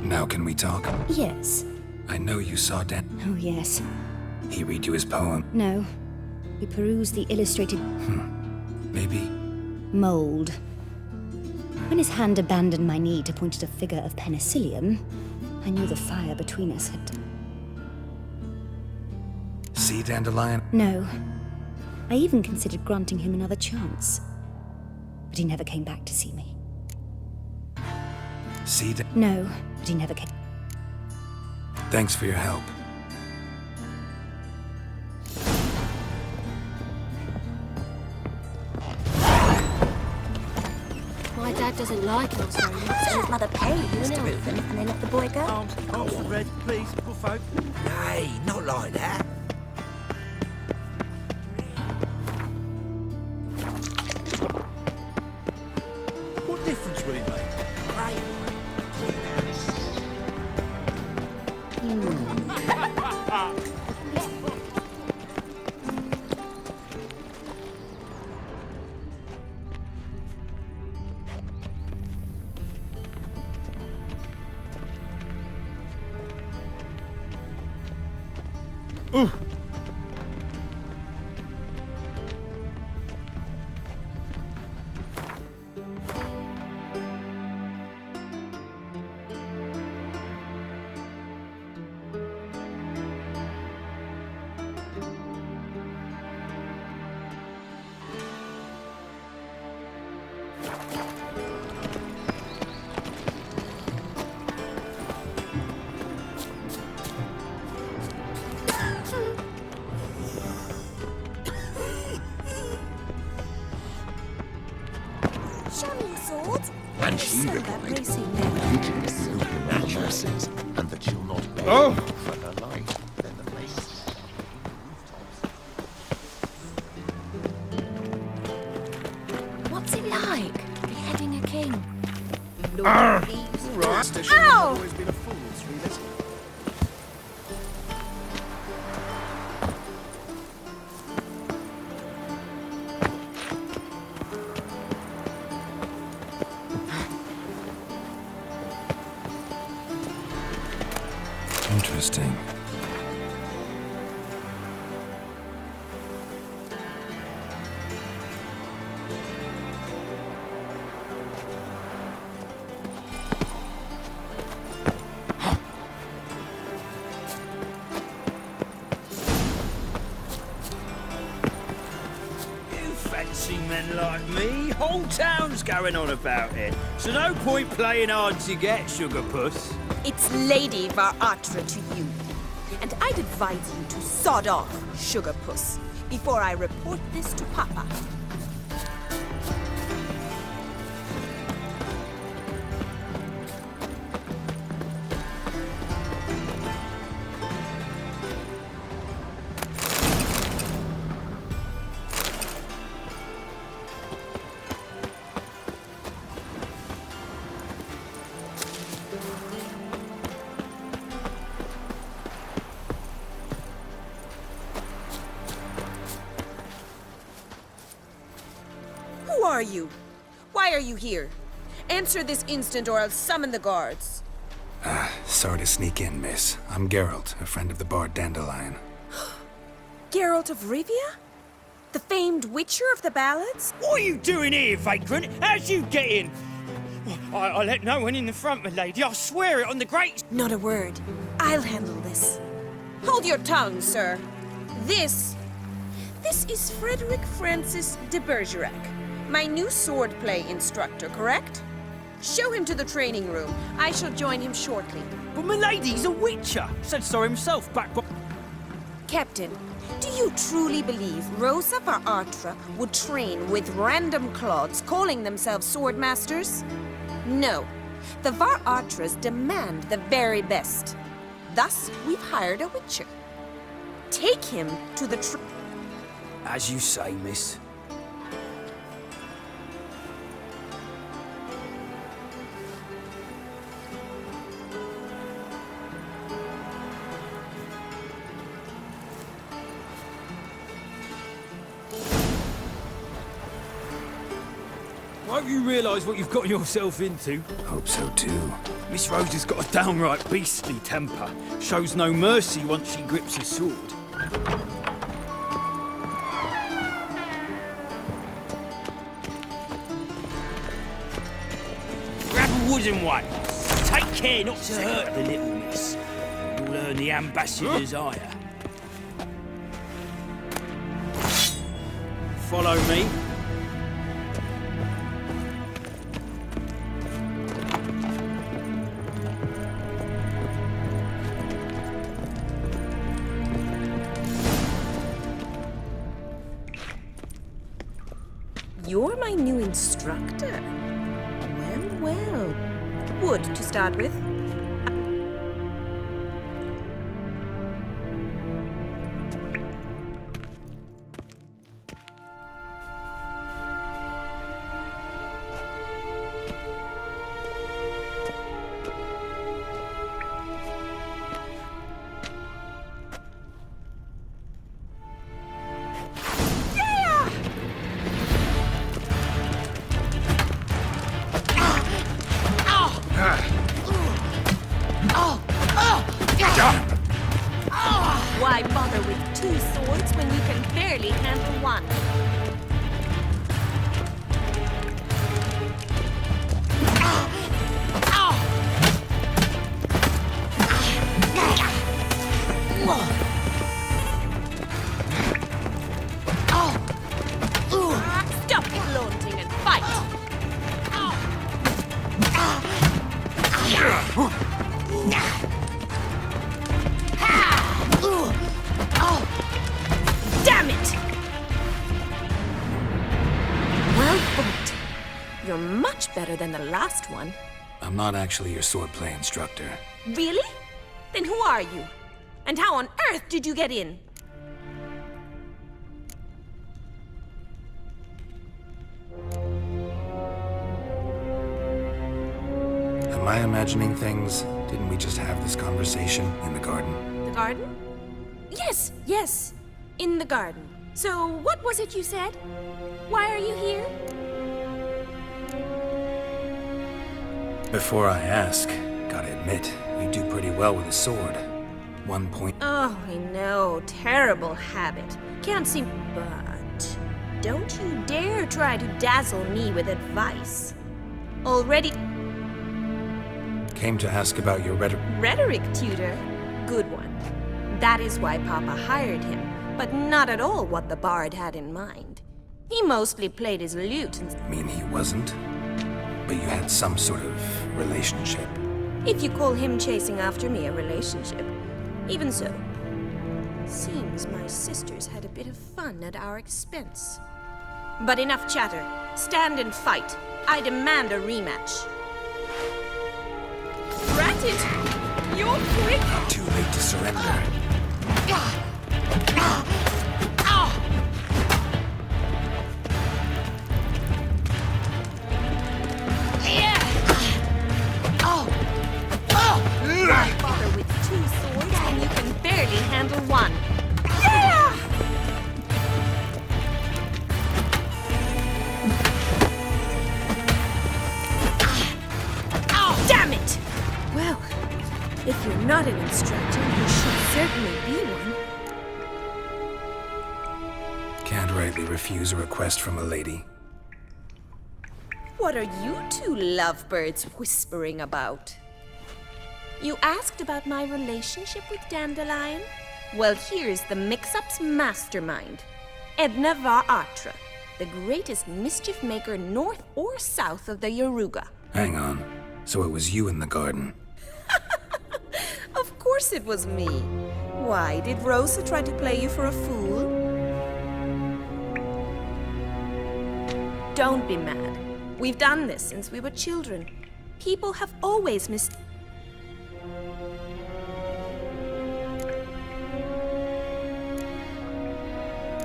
Now can we talk? Yes. I know you saw Dan. Oh, yes. He read you his poem. No. We perused the illustrated Maybe. mold. When his hand abandoned my knee to point at a figure of penicillium, I knew the fire between us had... See, Dandelion? No. I even considered granting him another chance. But he never came back to see me. See, No, but he never came. Thanks for your help. My dad doesn't like us very much. So his mother paid Mr. Reuben and they let the boy go? Arms for red, please, poor folk. Nay, not like that. What difference will it make? Show me your sword. And she So replied, racing "Beauty is the opium of mattresses, and that she'll not bear Oh! for her life." Then the mace. What's it like, beheading a king? Ow! Always been a fool, sweetheart. Interesting. You fancy men like me? Whole town's going on about it. So no point playing hard to get, sugar puss. It's Lady Varatra to you. And I'd advise you to sod off, sugar puss, before I report this to Papa. Who are you? Why are you here? Answer this instant or I'll summon the guards. Sorry to sneak in, miss. I'm Geralt, a friend of the bard Dandelion. Geralt of Rivia? The famed witcher of the ballads? What are you doing here, vagrant? How'd you get in? I let no one in the front, my lady. I swear it on the great... Not a word. I'll handle this. Hold your tongue, sir. This is Frederick Francis de Bergerac, my new swordplay instructor, correct? Show him to the training room. I shall join him shortly. But my lady's a witcher. Said so himself back... Captain, do you truly believe Rosa Varatra would train with random clods calling themselves sword masters? No. The Varatras demand the very best. Thus, we've hired a witcher. Take him to the As you say, miss. you realise what you've gotten yourself into? Hope so too. Miss Rose has got a downright beastly temper. Shows no mercy once she grips a sword. Grab a wooden one. Take care not to hurt the little miss. You'll earn the ambassador's ire. Follow me. You're my new instructor. Well, well. Wood to start with. Why bother with two swords when you can barely handle one? Stop flaunting and fight! Damn it! Well fought. You're much better than the last one. I'm not actually your swordplay instructor. Really? Then who are you? And how on earth did you get in? Am I imagining things? Didn't we just have this conversation in the garden? The garden? Yes, yes. In the garden. So, what was it you said? Why are you here? Before I ask, gotta admit, you do pretty well with a sword. 1 point. Oh, I know. Terrible habit. Can't seem. But don't you dare try to dazzle me with advice. Already. Came to ask about your Rhetoric tutor? Good one. That is why Papa hired him, but not at all what the bard had in mind. He mostly played his lute and. Mean he wasn't? But you had some sort of relationship. If you call him chasing after me a relationship. Even so. Seems my sisters had a bit of fun at our expense. But enough chatter. Stand and fight. I demand a rematch. Rat it! You're quick! Too late to surrender. Why bother with two swords when you can barely handle one? Damn it! Well, if you're not an instructor, you should certainly be one. Can't rightly refuse a request from a lady. What are you two lovebirds whispering about? You asked about my relationship with Dandelion? Well, here's the mix-up's mastermind. Edna var Atra, the greatest mischief maker north or south of the Yaruga. Hang on. So it was you in the garden. Of course it was me. Why, did Rosa try to play you for a fool? Don't be mad. We've done this since we were children. People have always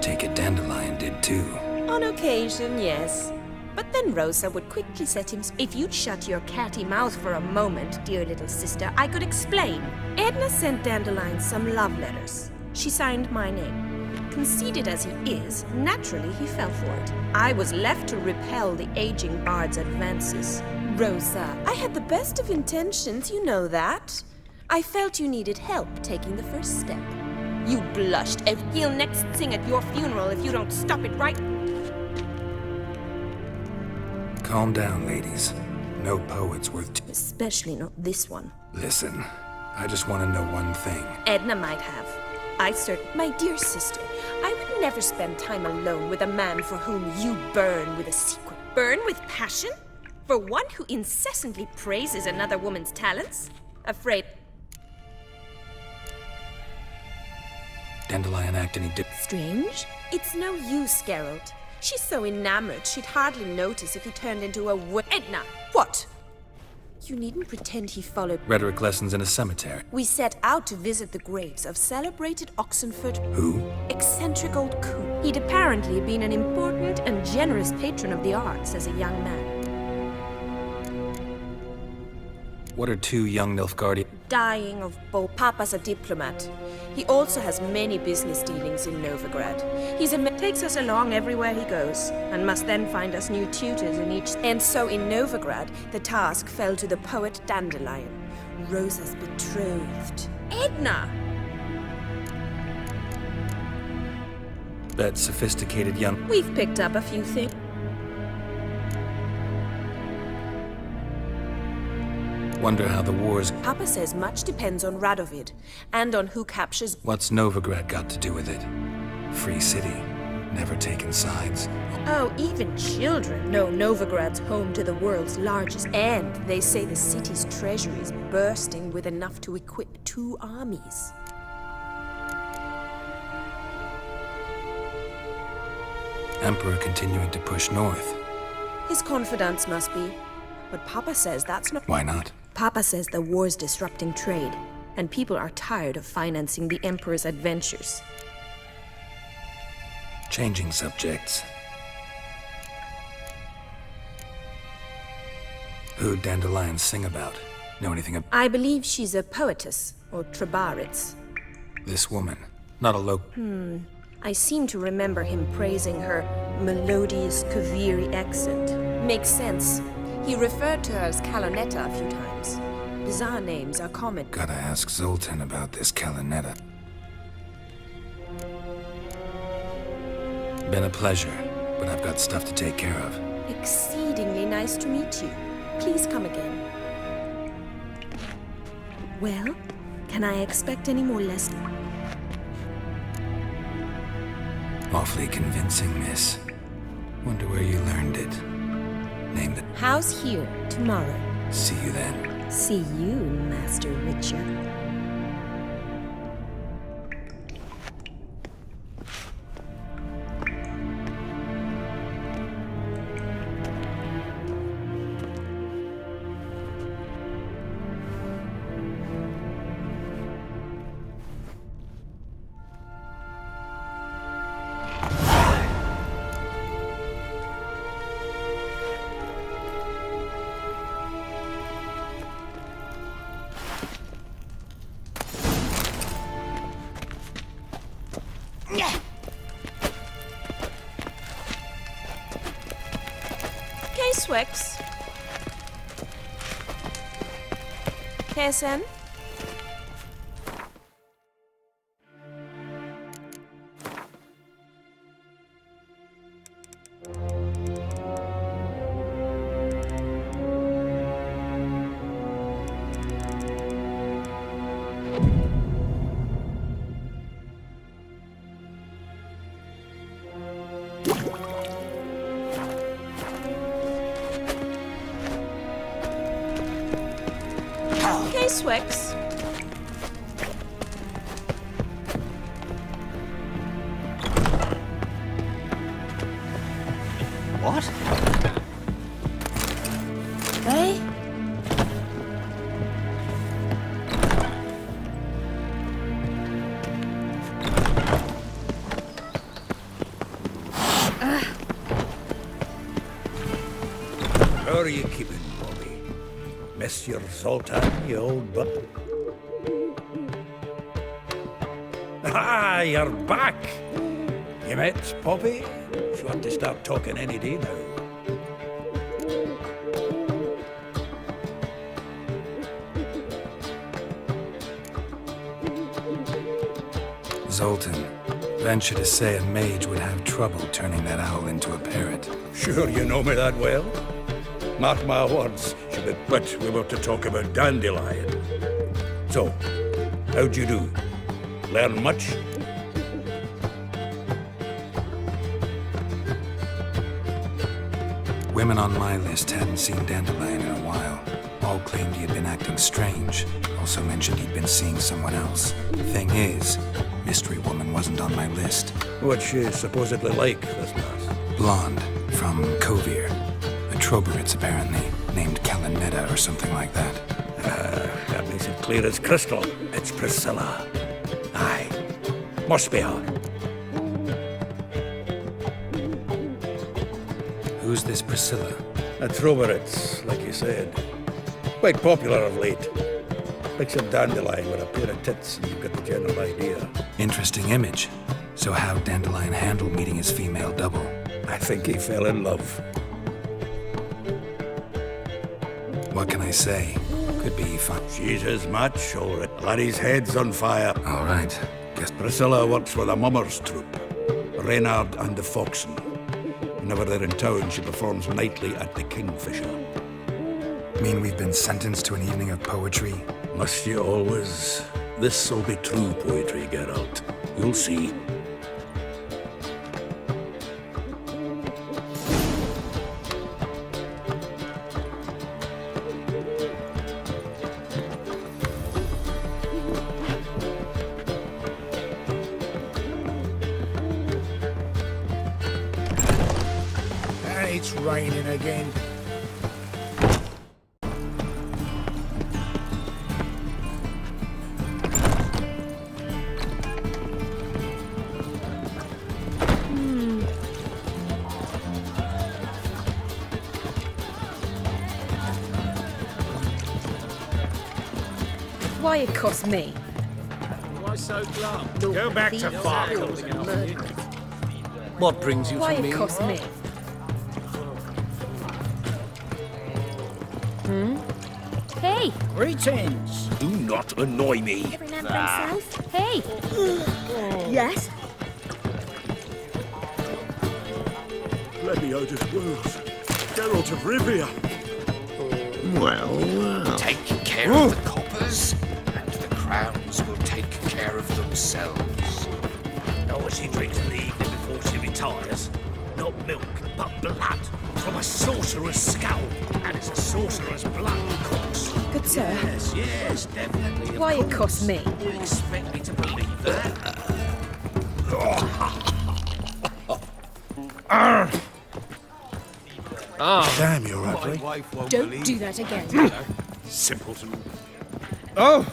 Take it Dandelion did too. On occasion, yes. But then Rosa would quickly set him. If you'd shut your catty mouth for a moment, dear little sister, I could explain. Edna sent Dandelion some love letters. She signed my name. conceited as he is, naturally he fell for it. I was left to repel the aging bard's advances. Rosa, I had the best of intentions, you know that. I felt you needed help taking the first step. You blushed, and he'll next sing at your funeral if you don't stop it right. Calm down, ladies. No poet's worth Especially not this one. Listen, I just want to know one thing. Edna might have. My dear sister, I would never spend time alone with a man for whom you burn with a secret. Burn with passion? For one who incessantly praises another woman's talents? Afraid Dandelion act any strange? It's no use, Geralt. She's so enamored she'd hardly notice if he turned into a Edna! What? You needn't pretend he followed. Rhetoric lessons in a cemetery. We set out to visit the graves of celebrated Oxenford. Who? Eccentric old coon. He'd apparently been an important and generous patron of the arts as a young man. What are two young Nilfgaardian? Dying of both. Papa's a diplomat. He also has many business dealings in Novigrad. Takes us along everywhere he goes, and must then find us new tutors in each. And so in Novigrad, the task fell to the poet Dandelion, Rosa's betrothed. Edna! That sophisticated young... We've picked up a few things. Wonder how the wars... Papa says much depends on Radovid, and on who captures... What's Novigrad got to do with it? Free city. Never taken sides. Oh, even children know Novigrad's home to the world's largest. And they say the city's treasury is bursting with enough to equip 2 armies. Emperor continuing to push north. His confidants must be. But Papa says that's not... Why not? Papa says the war's disrupting trade, and people are tired of financing the Emperor's adventures. Changing subjects. Who'd Dandelion sing about? Know anything about... I believe she's a poetess, or Trebaritz. This woman? Not a local... I seem to remember him praising her melodious Kaviri accent. Makes sense. He referred to her as Calonetta a few times. Bizarre names are common. Gotta ask Zoltan about this Calonetta. Been a pleasure, but I've got stuff to take care of. Exceedingly nice to meet you. Please come again. Well, can I expect any more lessons? Awfully convincing, miss. Wonder where you learned it. Name the... House here, tomorrow. See you then. See you, Master Witcher. Swix. KSN? Swix. What? Hey? How are you keeping, Bobby? Miss your Zoltan, you old butt. Ah, you're back! You met Poppy? She ought to start talking any day now. Zoltan, venture to say a mage would have trouble turning that owl into a parrot. Sure you know me that well? Mark my words, but we were to talk about Dandelion. So, how'd you do? Learn much? Women on my list hadn't seen Dandelion in a while. All claimed he had been acting strange. Also mentioned he'd been seeing someone else. Thing is, Mystery Woman wasn't on my list. What's she supposedly like, this lass? Blonde, from Kovir. A Troberitz, apparently, named Kalanetta or something like that. That makes it clear as crystal. It's Priscilla. Aye. Must be her. Who's this Priscilla? A Troberitz, like you said. Quite popular of late. Picture Dandelion with a pair of tits and you've got the general idea. Interesting image. So how'd Dandelion handle meeting his female double? I think he fell in love. What can I say? Could be fun. She's his match, all right. Laddie's head's on fire. All right. Guess Priscilla works with a mummers troupe. Reynard and the Foxen. Whenever they're in town, she performs nightly at the Kingfisher. mean we've been sentenced to an evening of poetry? Must you always? This'll be true poetry, Geralt. You'll see. It's raining again. Why it cost me? Why so glum? Go back to Farkle. What brings you Why to me? it cost me? Hey! Greetings. Do not annoy me. Remember himself? Hey! Yes? Leviosa's words. Geralt of Rivia. Well. Take care of the coppers, and the crowns will take care of themselves. Know what she drinks in the evening before she retires? Not milk, but blood from a sorcerer's skull. And it's a sorcerer's blood, of course. Good sir. Yes, definitely. Why it cost me? You expect me to believe that? Damn, you're ugly. Don't do that again. Simpleton. Oh!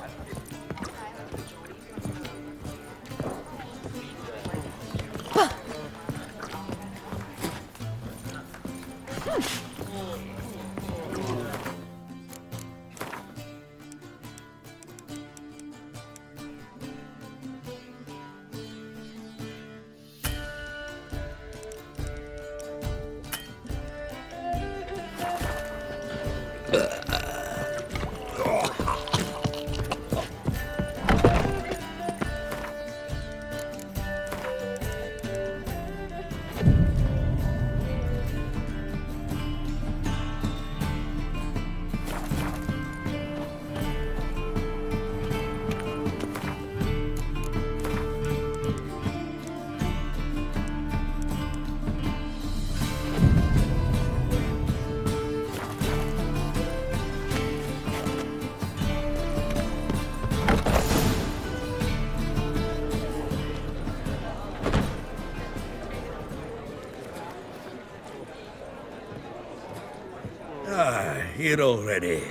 Here already.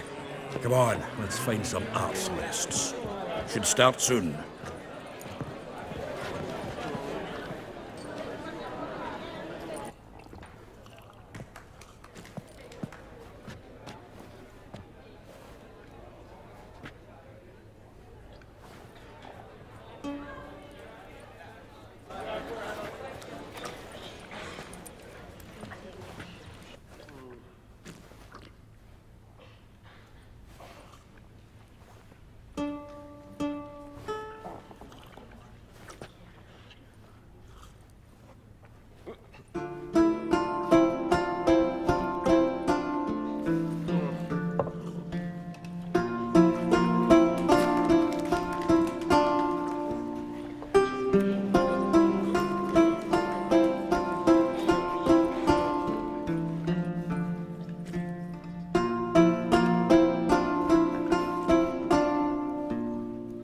Come on, let's find some arts lists. Should start soon.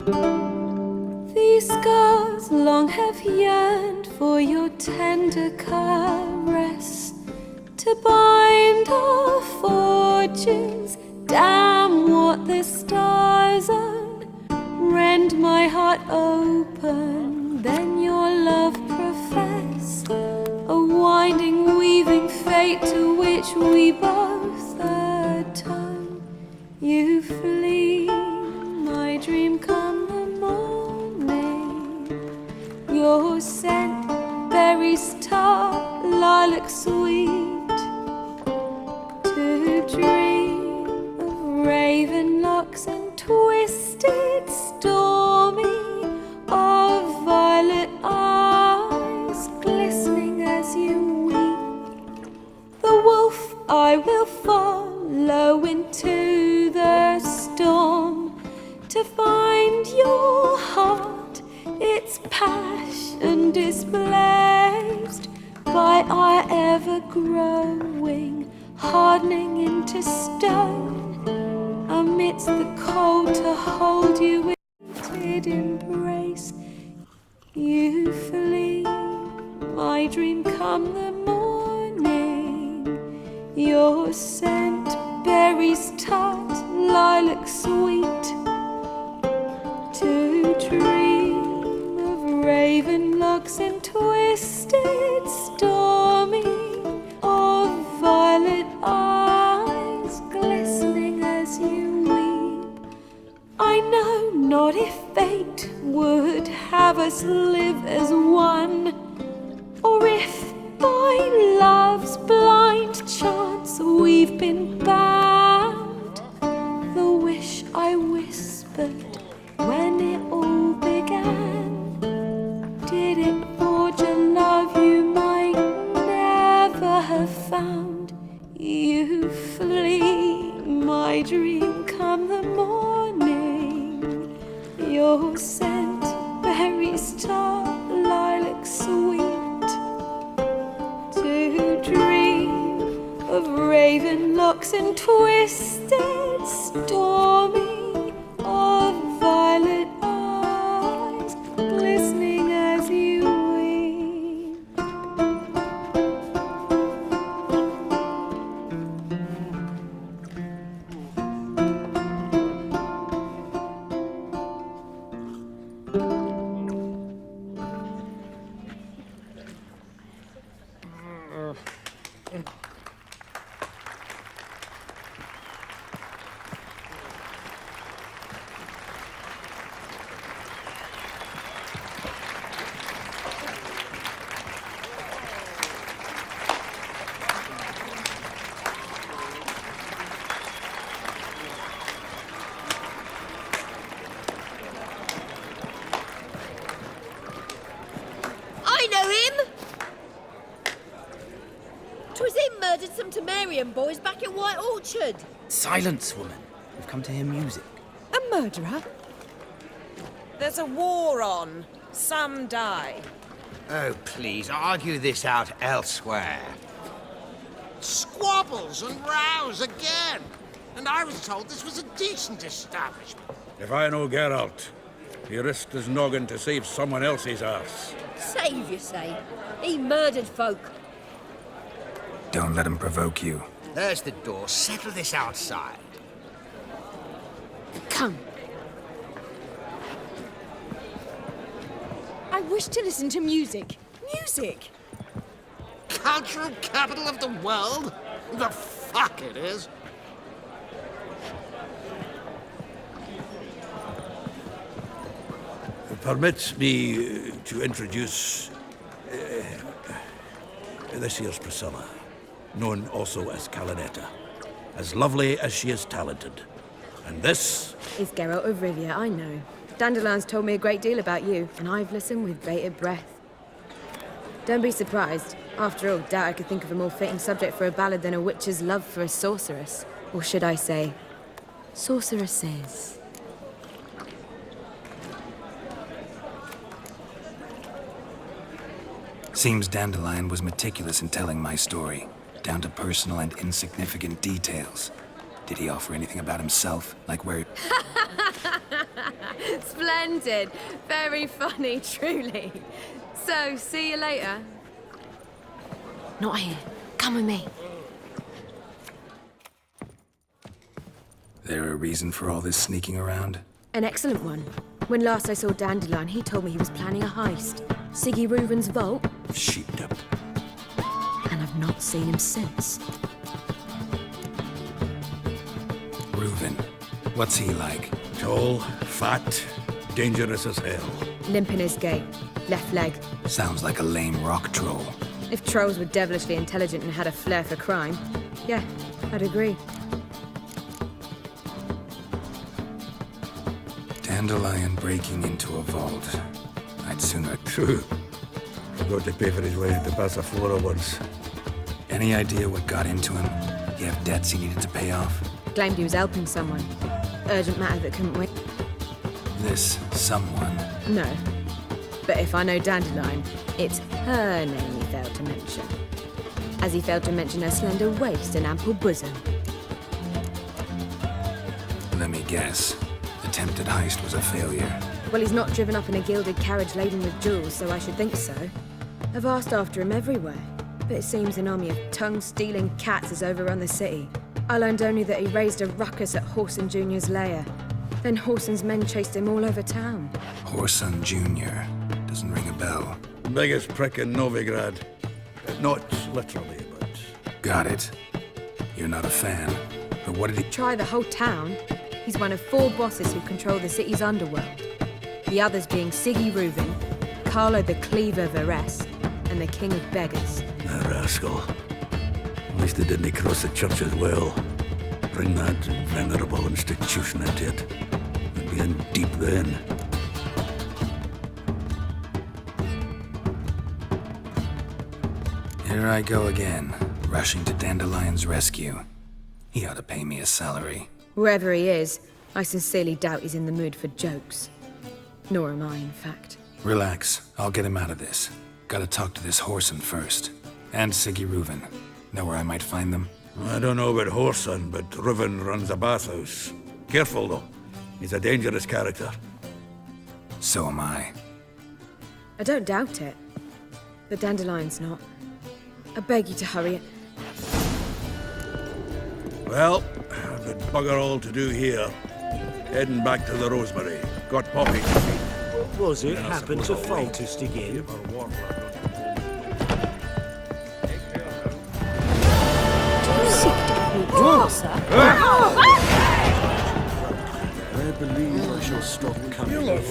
These scars long have yearned for your tender caress, to bind our fortunes. Damn what the stars own. Rend my heart open, then your love profess, a winding, weaving fate to which we both atone. You flee, my dream come the morning. Your scent, berries tart, lilac sweet, to dream of raven locks and twisted, stormy, of violet eyes glistening as you weep. The wolf I will follow into the storm, to find your heart, its passion displaced by our ever-growing, hardening into stone. Amidst the cold to hold you in embrace, you flee, my dream come the morning. Your scent, berries tart, lilac sweet, to dream of raven locks and twisted, stormy, of violet eyes glistening as you weep. I know not if fate would have us live as one, or if by love's blind chance we've been bound. The wish I whispered when it all began, did it forge a love you might never have found? You flee, my dream come the morning. Your scent, berries tart, lilac sweet, to dream of raven locks and twisted, stormy, of violet eyes glistening as you weep. I know him! 'Twas him murdered some Temerian boys back at White Orchard. Silence, woman. We've come to hear music. A murderer? There's a war on. Some die. Oh, please, argue this out elsewhere. Squabbles and rows again. And I was told this was a decent establishment. If I know Geralt, he risked his noggin to save someone else's arse. Save, you say? He murdered folk. Don't let him provoke you. There's the door. Settle this outside. Come. I wish to listen to music. Music! Cultural capital of the world? The fuck it is. Permit me to introduce this here's Priscilla, known also as Calinetta, as lovely as she is talented. And this is Geralt of Rivia, I know. Dandelion's told me a great deal about you, and I've listened with bated breath. Don't be surprised. After all, doubt I could think of a more fitting subject for a ballad than a witch's love for a sorceress. Or should I say, sorceresses. Seems Dandelion was meticulous in telling my story, down to personal and insignificant details. Did he offer anything about himself, like where... Splendid. Very funny, truly. So, see you later. Not here. Come with me. There a reason for all this sneaking around? An excellent one. When last I saw Dandelion, he told me he was planning a heist. Siggy Reuven's vault. Sheeped up. And I've not seen him since. Reuven. What's he like? Tall, fat, dangerous as hell. Limp in his gait. Left leg. Sounds like a lame rock troll. If trolls were devilishly intelligent and had a flair for crime, yeah, I'd agree. Dandelion breaking into a vault. I'd sooner... True. Forgot to pay for his way into Passaflora once. Any idea what got into him? He have debts he needed to pay off? Claimed he was helping someone. Urgent matter that couldn't wait. This someone? No. But if I know Dandelion, it's her name he failed to mention. As he failed to mention her slender waist and ample bosom. Let me guess. Attempted heist was a failure. Well, he's not driven up in a gilded carriage laden with jewels, so I should think so. I've asked after him everywhere, but it seems an army of tongue-stealing cats has overrun the city. I learned only that he raised a ruckus at Horson Jr.'s lair. Then Horson's men chased him all over town. Horson Jr. Doesn't ring a bell. Biggest prick in Novigrad. Not literally, but... Got it. You're not a fan. But what did he... Try the whole town. He's one of 4 bosses who control the city's underworld. The others being Siggy Reuven, Carlo the Cleaver Varese, and the King of Beggars. A rascal. At least they didn't cross the church as well. Bring that venerable institution into it. We'd be in deep then. Here I go again, rushing to Dandelion's rescue. He ought to pay me a salary. Whoever he is, I sincerely doubt he's in the mood for jokes. Nor am I, in fact. Relax. I'll get him out of this. Gotta talk to this Horson first. And Siggy Reuven. Know where I might find them? I don't know about Horson, but Reuven runs a bathhouse. Careful, though. He's a dangerous character. So am I. I don't doubt it. But Dandelion's not. I beg you to hurry it. Well, I've got bugger all to do here. Heading back to the Rosemary. Got Poppy. What was it happened to Foltest again? I believe I shall stop coming.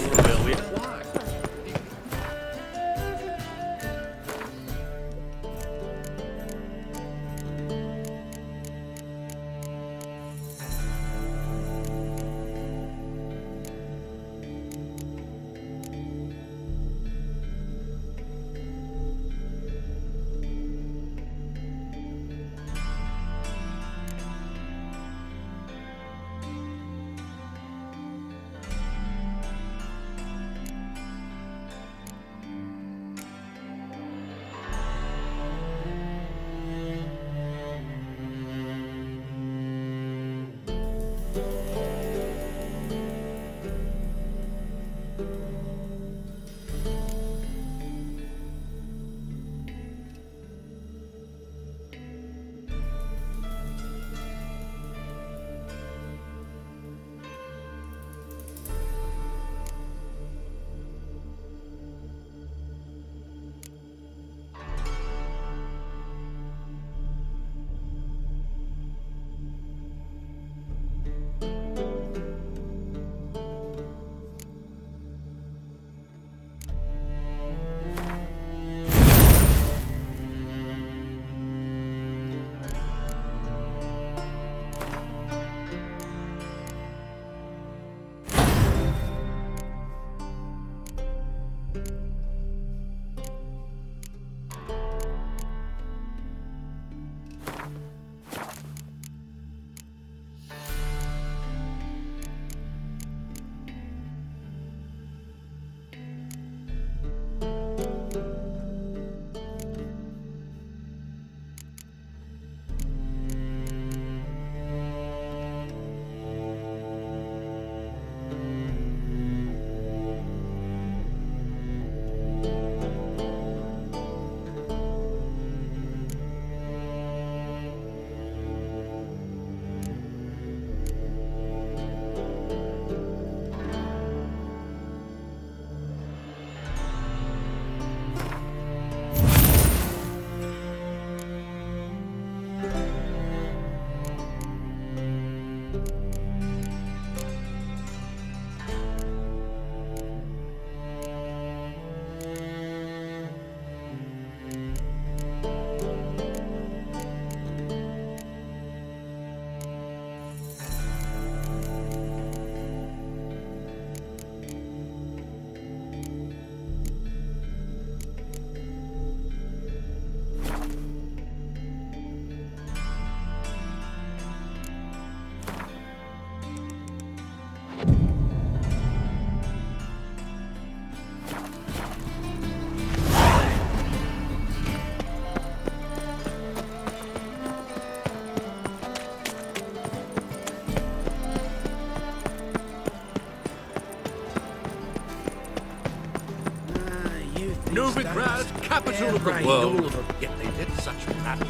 Novigrad, capital of the Brained world. all of them. Yet they did such rubbish.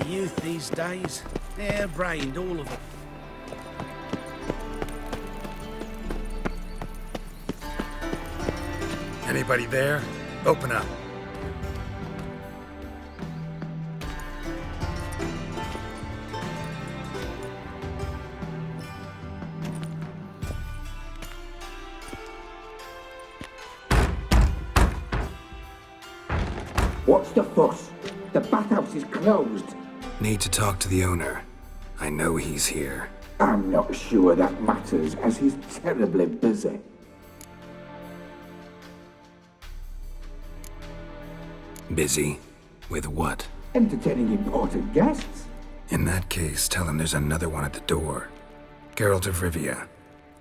Youth these days. Hair-brained, all of them. Anybody there? Open up. What's the fuss? The bathhouse is closed. Need to talk to the owner. I know he's here. I'm not sure that matters, as he's terribly busy. Busy? With what? Entertaining important guests. In that case, tell him there's another one at the door. Geralt of Rivia.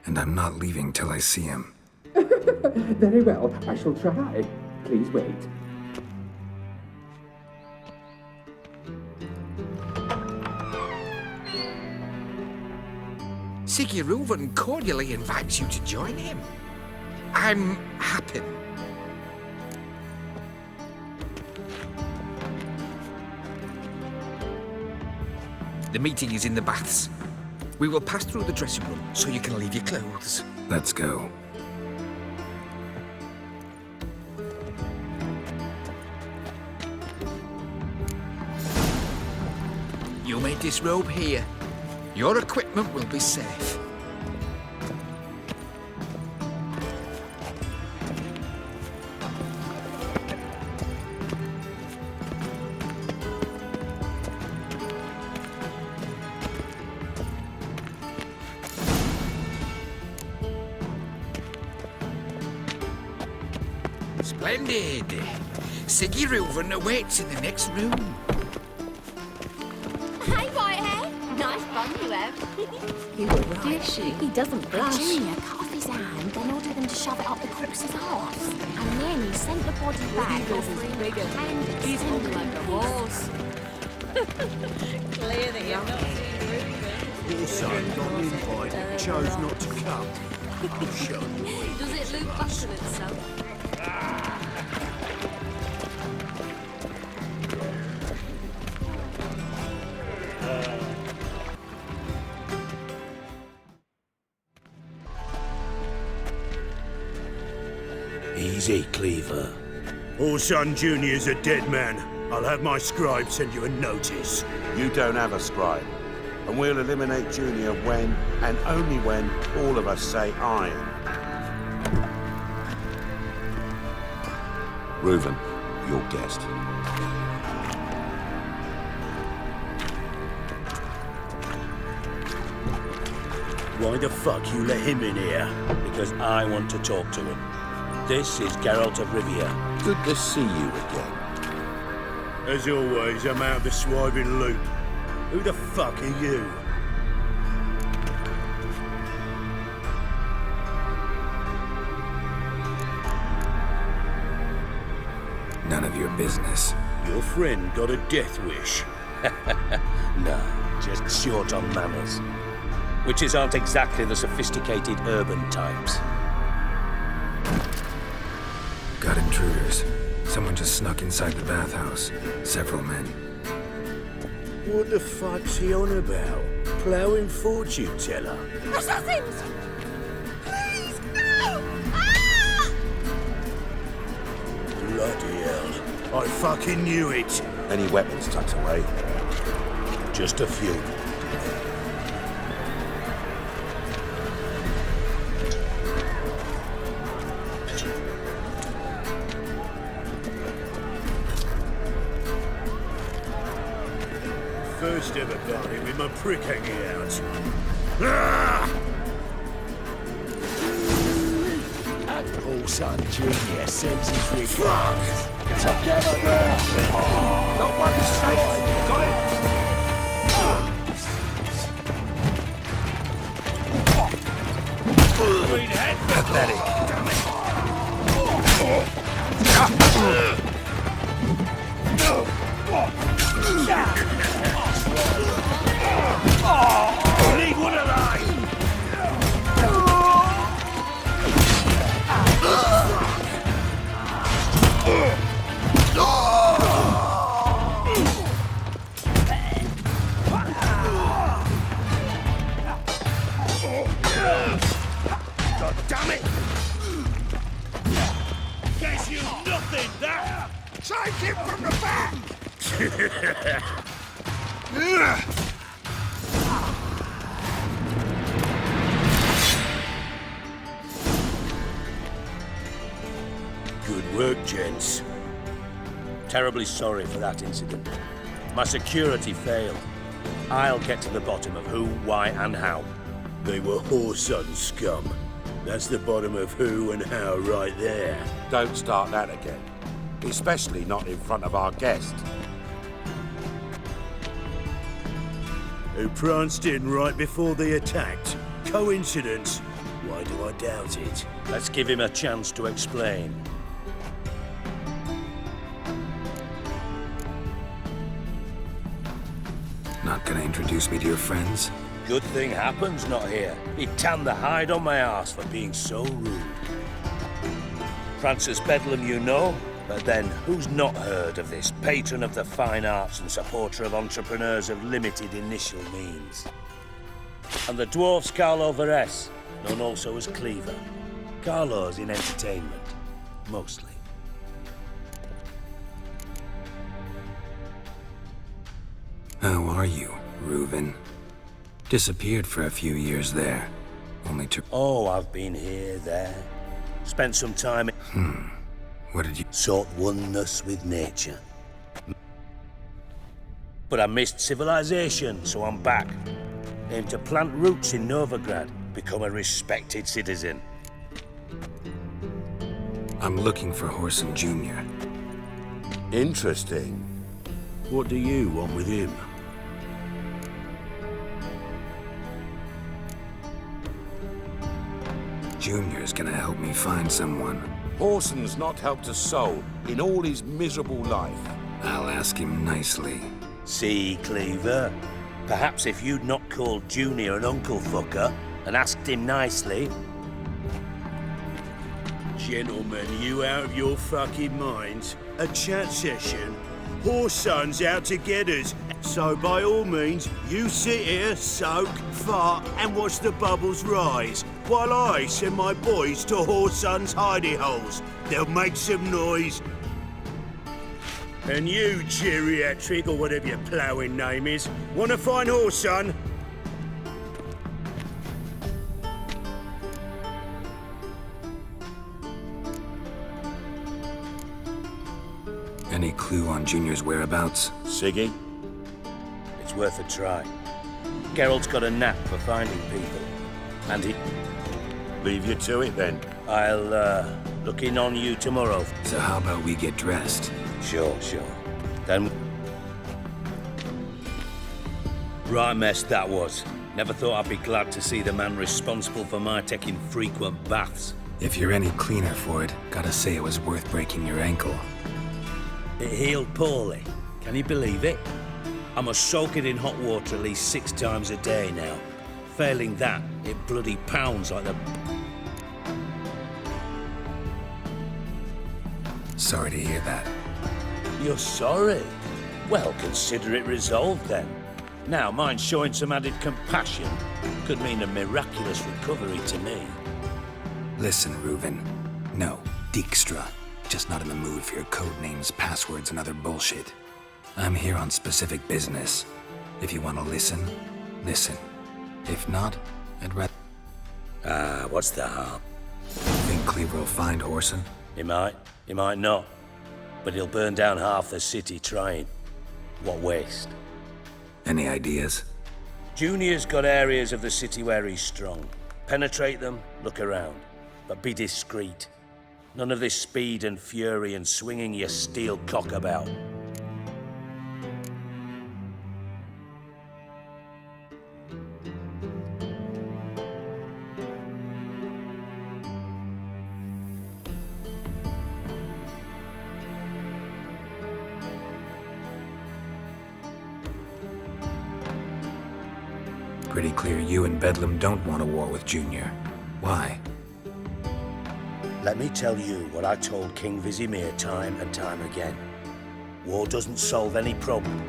And I'm not leaving till I see him. Very well, I shall try. Please wait. Siguruvin cordially invites you to join him. I'm happy. The meeting is in the baths. We will pass through the dressing room so you can leave your clothes. Let's go. You may disrobe here. Your equipment will be safe. Splendid. Siguruvin awaits in the next room. Hey, Whitehead. Nice bun you have. You were right. He doesn't blush. Junior cut off his hand, then ordered them to shove it up the corpse's arse. And then he sent the body back offering and He's walking like a horse. Clear that you're not seeing Reuben. Your son got an invite and chose not to come. I'm sure. Does it look button itself? Easy, Cleaver. Orson Jr.'s a dead man. I'll have my scribe send you a notice. You don't have a scribe. And we'll eliminate Junior when, and only when, all of us say aye. Reuven, your guest. Why the fuck you let him in here? Because I want to talk to him. This is Geralt of Rivia. Good to see you again. As always, I'm out of the swiving loop. Who the fuck are you? None of your business. Your friend got a death wish. No, just short on manners. Witches aren't exactly the sophisticated urban types. Got intruders. Someone just snuck inside the bathhouse. Several men. What the fuck's he on about? Ploughing fortune teller? Assassins! Please, no! Ah! Bloody hell. I fucking knew it. Any weapons tucked away? Just a few. First ever party with my prick hanging out. Ah! Orson Jr. sends his regards. Together now! Not one straight. Got it? Pathetic. Leave one alive! Good work, gents. Terribly sorry for that incident. My security failed. I'll get to the bottom of who, why, and how. They were whoreson scum. That's the bottom of who and how right there. Don't start that again. Especially not in front of our guest. Who pranced in right before they attacked. Coincidence? Why do I doubt it? Let's give him a chance to explain. Not gonna introduce me to your friends? Good thing Happen's not here. He'd tan the hide on my arse for being so rude. Francis Bedlam you know, but then who's not heard of this patron of the fine arts and supporter of entrepreneurs of limited initial means? And the dwarf's Carlo Veres, known also as Cleaver. Carlo's in entertainment, mostly. How are you, Reuven? Disappeared for a few years there, only to... Oh, I've been here, there. Spent some time... What did you... Sought oneness with nature. But I missed civilization, so I'm back. Aim to plant roots in Novigrad, become a respected citizen. I'm looking for Whoreson Jr. Interesting. What do you want with him? Junior's gonna help me find someone. Whoreson's not helped a soul in all his miserable life. I'll ask him nicely. See, Cleaver? Perhaps if you'd not called Junior an uncle fucker and asked him nicely... Gentlemen, you out of your fucking minds? A chat session? Whoreson's out to get us. So by all means, you sit here, soak, fart, and watch the bubbles rise, while I send my boys to Whoreson's hidey holes. They'll make some noise. And you, geriatric, or whatever your ploughing name is, wanna find Whoreson? Any clue on Junior's whereabouts? Siggy? It's worth a try. Geralt's got a knack for finding people. And he... Leave you to it, then. I'll, look in on you tomorrow. So how about we get dressed? Sure. Then... Right mess that was. Never thought I'd be glad to see the man responsible for my taking frequent baths. If you're any cleaner for it, gotta say it was worth breaking your ankle. It healed poorly. Can you believe it? I must soak it in hot water at least 6 times a day now. Failing that, it bloody pounds like the... Sorry to hear that. You're sorry? Well, consider it resolved then. Now, mind showing some added compassion could mean a miraculous recovery to me. Listen, Reuven. No, Dijkstra. Just not in the mood for your code names, passwords, and other bullshit. I'm here on specific business. If you want to listen, listen. If not, I'd rather... What's the harm? Think Cleaver will find Whoreson? He might not. But he'll burn down half the city trying. What waste. Any ideas? Junior's got areas of the city where he's strong. Penetrate them, look around. But be discreet. None of this speed and fury and swinging your steel cock about. Pretty clear you and Bedlam don't want a war with Junior. Why? Let me tell you what I told King Vizimir time and time again. War doesn't solve any problem.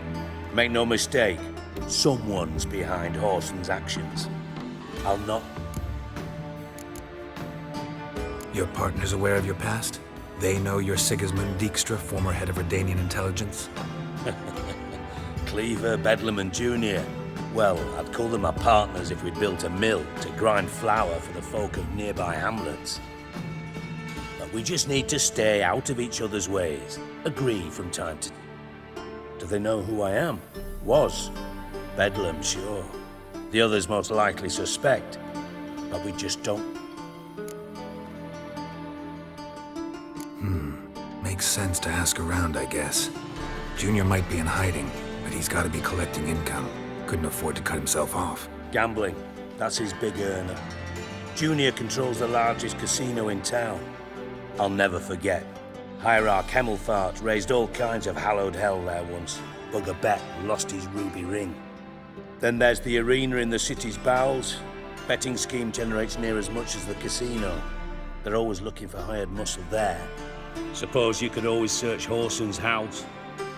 Make no mistake, someone's behind Whoreson's actions. I'll not... Your partner's aware of your past? They know you're Sigismund Dijkstra, former head of Redanian intelligence? Cleaver, Bedlam and Junior. Well, I'd call them my partners if we'd built a mill to grind flour for the folk of nearby hamlets. But we just need to stay out of each other's ways. Agree from time to time. Do they know who I am? Was. Bedlam, sure. The others most likely suspect. But we just don't. Makes sense to ask around, I guess. Junior might be in hiding, but he's got to be collecting income. Couldn't afford to cut himself off. Gambling. That's his big earner. Junior controls the largest casino in town. I'll never forget. Hierarch Hemmelfart raised all kinds of hallowed hell there once. Bugger Bet lost his ruby ring. Then there's the arena in the city's bowels. Betting scheme generates near as much as the casino. They're always looking for hired muscle there. Suppose you could always search Horson's house,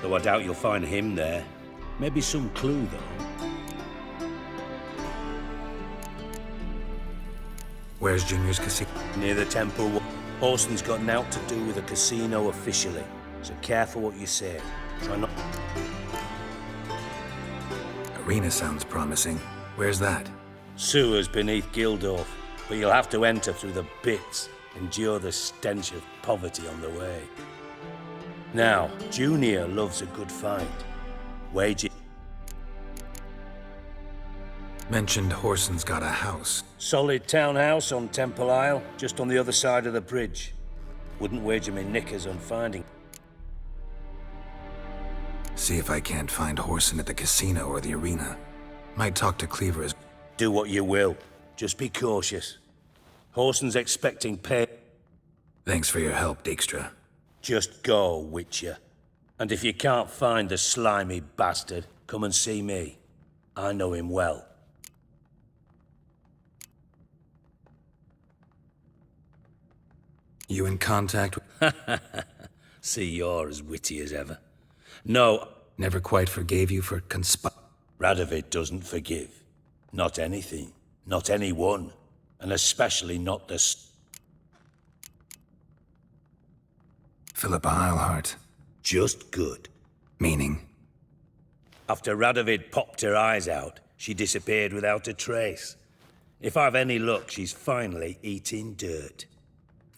though I doubt you'll find him there. Maybe some clue, though. Where's Junior's casino? Near the temple. Horson's got nought to do with the casino officially, so careful what you say. Try not... Arena sounds promising. Where's that? Sewers beneath Gildorf, but you'll have to enter through the bits. Endure the stench of poverty on the way. Now, Junior loves a good fight. Wage it. Mentioned Horson's got a house. Solid townhouse on Temple Isle, just on the other side of the bridge. Wouldn't wager me knickers on finding. See if I can't find Horson at the casino or the arena. Might talk to Cleaver as... Do what you will. Just be cautious. Horson's expecting pay. Thanks for your help, Dijkstra. Just go, Witcher. And if you can't find the slimy bastard, come and see me. I know him well. You in contact with... See, you're as witty as ever. No. Never quite forgave you for Radovid doesn't forgive. Not anything. Not anyone. And especially not the... Philippa Eilhart. Just good. Meaning? After Radovid popped her eyes out, she disappeared without a trace. If I've any luck, she's finally eating dirt.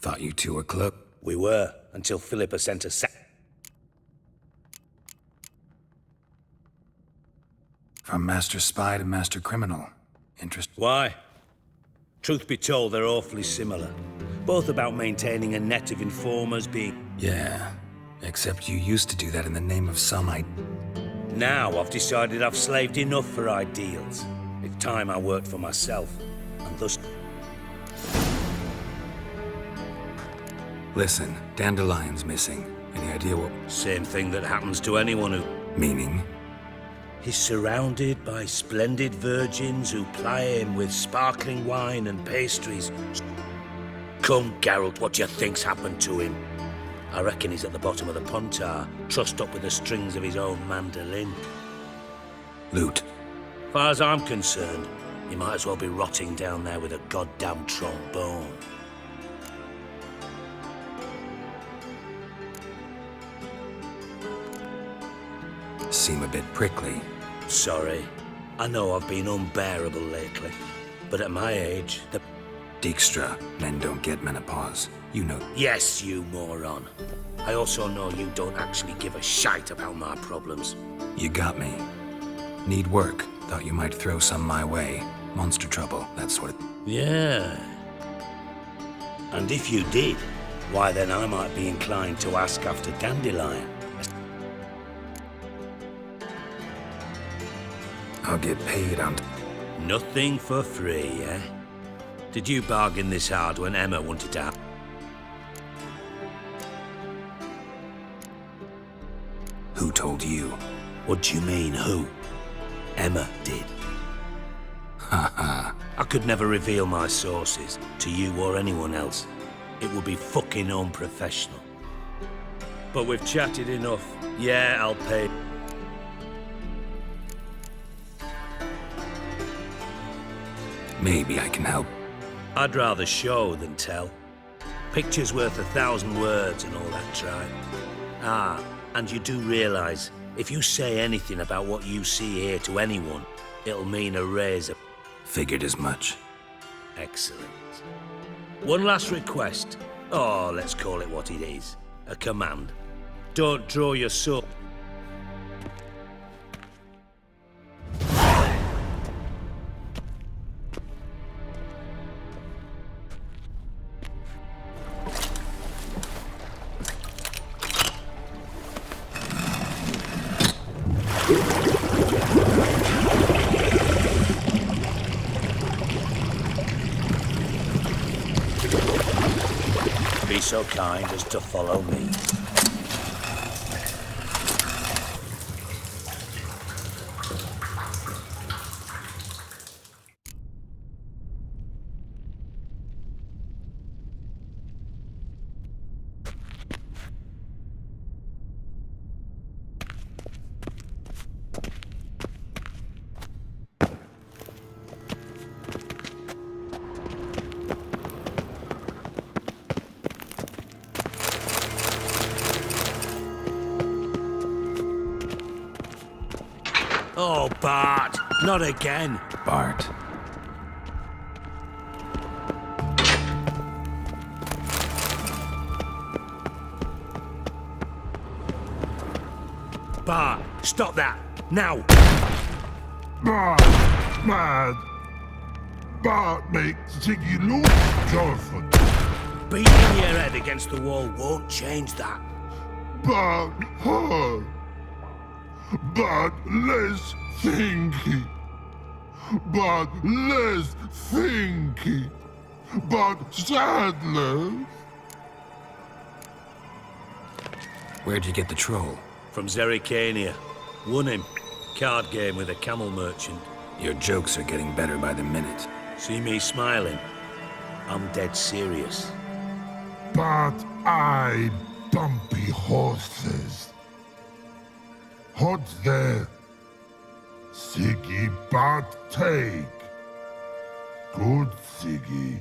Thought you two were close. We were, until Philippa sent a From master spy to master criminal. Why? Truth be told, they're awfully similar. Both about maintaining a net of informers being... Yeah, except you used to do that in the name of some Now I've decided I've slaved enough for ideals. It's time I worked for myself, and thus... Listen, Dandelion's missing. Any idea what... Same thing that happens to anyone who... Meaning? He's surrounded by splendid virgins who ply him with sparkling wine and pastries. Come, Geralt, what do you think's happened to him? I reckon he's at the bottom of the Pontar, trussed up with the strings of his own mandolin. Loot. Far as I'm concerned, he might as well be rotting down there with a goddamn trombone. Seem a bit prickly. Sorry. I know I've been unbearable lately. But at my age, the... Dijkstra, men don't get menopause. You know... Yes, you moron. I also know you don't actually give a shite about my problems. You got me. Need work. Thought you might throw some my way. Monster trouble, that sort of... Yeah. And if you did, why then I might be inclined to ask after Dandelion. I'll get paid on... Nothing for free, eh? Did you bargain this hard when Emma wanted to have... Who told you? What do you mean, who? Emma did. Haha. I could never reveal my sources to you or anyone else. It would be fucking unprofessional. But we've chatted enough. Yeah, I'll pay. Maybe I can help. I'd rather show than tell. Picture's worth 1,000 words and all that tribe. Ah, and you do realize If you say anything about what you see here to anyone, it'll mean a razor. Figured as much. Excellent. One last request. Oh, let's call it what it is. A command. Don't draw your sword. Be so kind as to follow me. Oh, Bart, not again. Bart. Bart, stop that, now. Bart, mad. Bart makes Ziggy look joyful. Beating your head against the wall won't change that. Bart hard. But less thinky. But less thinky. But sadless. Where'd you get the troll? From Zerrikania. Won him. Card game with a camel merchant. Your jokes are getting better by the minute. See me smiling? I'm dead serious. But I bumpy horses. What's there? Siggy but take. Good Siggy.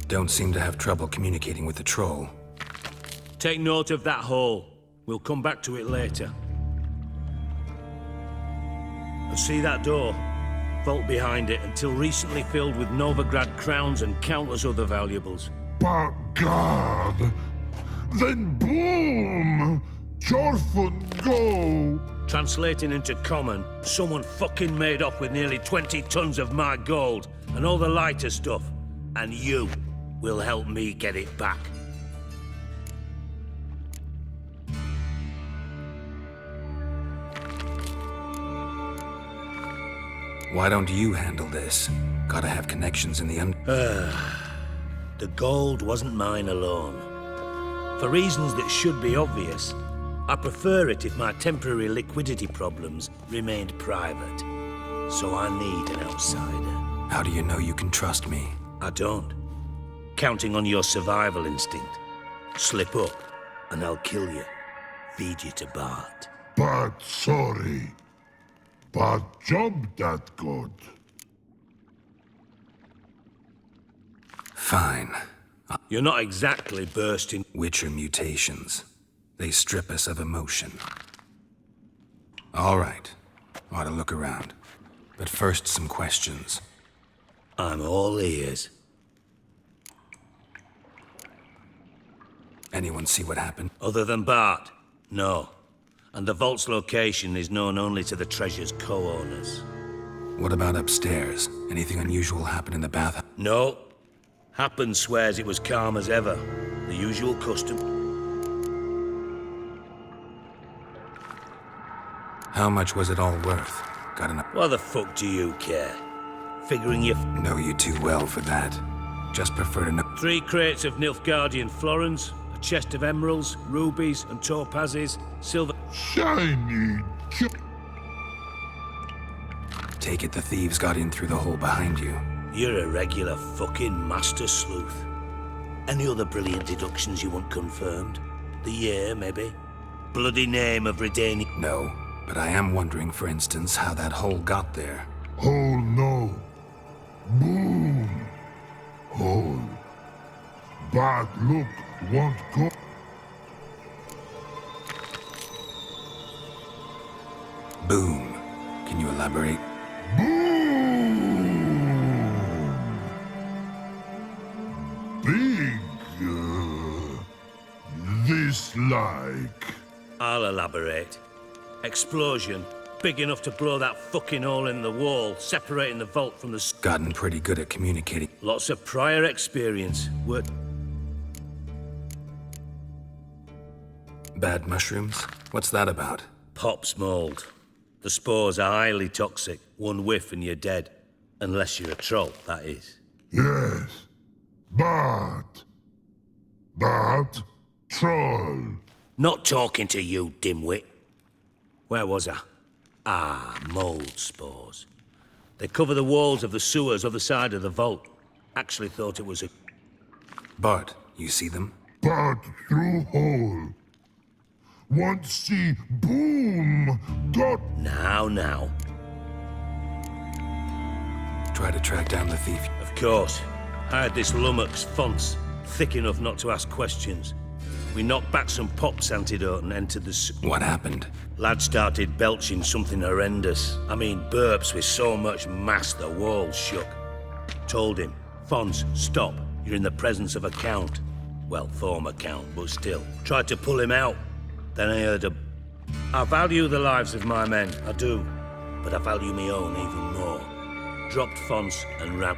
Don't seem to have trouble communicating with the troll. Take note of that hole. We'll come back to it later. And see that door? Vault behind it, until recently filled with Novigrad crowns and countless other valuables. But God! Then boom! Jorfun go! Translating into common, someone fucking made off with nearly 20 tons of my gold and all the lighter stuff. And you will help me get it back. Why don't you handle this? Gotta have connections in the The gold wasn't mine alone. For reasons that should be obvious, I prefer it if my temporary liquidity problems remained private. So I need an outsider. How do you know you can trust me? I don't. Counting on your survival instinct. Slip up, and I'll kill you. Feed you to Bart. But sorry. But job that good. Fine. You're not exactly bursting. Witcher mutations. They strip us of emotion. All right. Ought to look around. But first, some questions. I'm all ears. Anyone see what happened? Other than Bart? No. And the vault's location is known only to the treasure's co-owners. What about upstairs? Anything unusual happen in the bath? No. Happen swears it was calm as ever. The usual custom. How much was it all worth? Got enough? Why the fuck do you care? Figuring you know you too well for that. Just prefer to know. 3 crates of Nilfgaardian florins, a chest of emeralds, rubies and topazes, silver... Shiny... Take it the thieves got in through the hole behind you. You're a regular fucking master sleuth. Any other brilliant deductions you want confirmed? The year, maybe? Bloody name of Redania? No, but I am wondering, for instance, how that hole got there. Hole no. Boom. Hole. But look, won't go. Boom. Can you elaborate? Big. This like. I'll elaborate. Explosion. Big enough to blow that fucking hole in the wall, separating the vault from the... Gotten pretty good at communicating. Lots of prior experience. Bad mushrooms? What's that about? Pops mold. The spores are highly toxic. One whiff and you're dead. Unless you're a troll, that is. Yes. But troll. Not talking to you, dimwit. Where was I? Ah, mold spores. They cover the walls of the sewers other side of the vault. Actually thought it was a... Bart, you see them? But through hole. Want see boom got... Now. Try to track down the thief. Of course. I had this lummox Fonts, thick enough not to ask questions. We knocked back some Pop's antidote and entered the... What happened? Lad started belching something horrendous. I mean, burps with so much mass the walls shook. Told him, Fonts, stop. You're in the presence of a count. Well, former count, but still. Tried to pull him out. Then I heard a... I value the lives of my men, I do. But I value my own even more. Dropped Fonts and ran...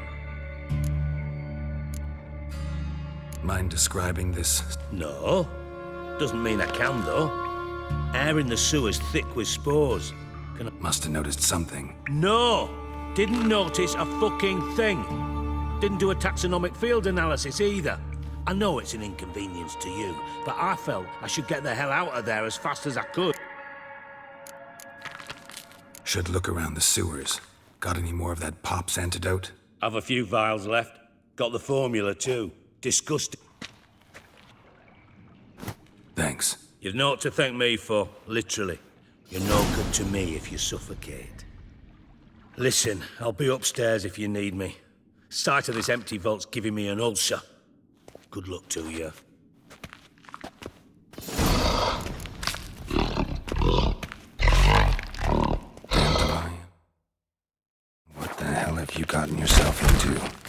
Mind describing this? No. Doesn't mean I can, though. Air in the sewer's thick with spores. Must have noticed something. No! Didn't notice a fucking thing. Didn't do a taxonomic field analysis either. I know it's an inconvenience to you, but I felt I should get the hell out of there as fast as I could. Should look around the sewers. Got any more of that Pop's antidote? Have a few vials left. Got the formula too. Disgusting. Thanks. You've naught to thank me for, literally. You're no good to me if you suffocate. Listen, I'll be upstairs if you need me. Sight of this empty vault's giving me an ulcer. Good luck to you. Dandelion. What the hell have you gotten yourself into?